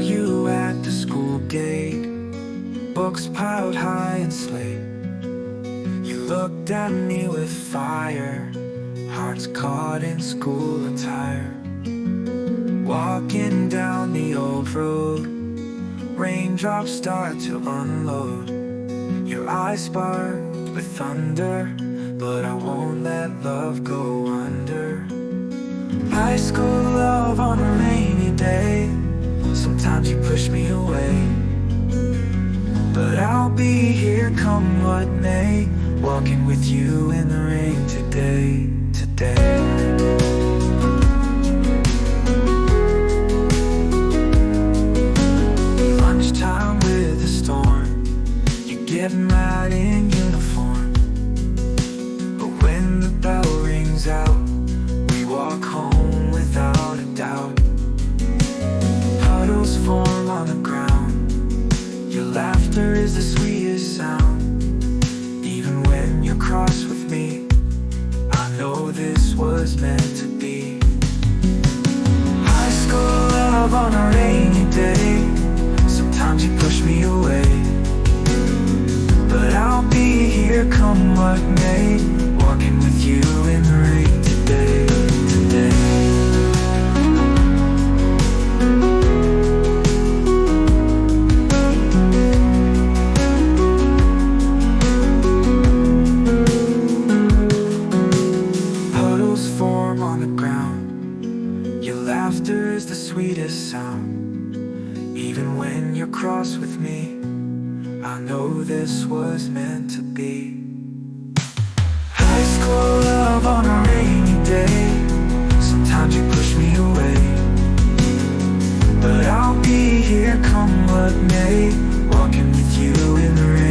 you at the school gate, books piled high and slate. You looked at me with fire, hearts caught in school attire. Walking down the old road, raindrops start to unload. Your eyes spark with thunder, but I won't let love go under. High school love on a rainy day, sometimes you push me away, but I'll be here come what may, walking with you in the rain today, today. Lunchtime with a storm, you get mad in uniform, but when the bell rings out, we walk home without a doubt. Puddles form on the ground, your laughter is the sweetest sound. Even when you're cross with me, I know this was meant to be. High school love on a rainy day, sometimes you push me away, but I'll be here come what may, walking with you in the rain today, today. Puddles form on the ground, your laughter is the sweetest sound. Even when you're cross with me, I know this was meant to be. High school love on a rainy day, sometimes you push me away, but I'll be here come what may, walking with you in the rain.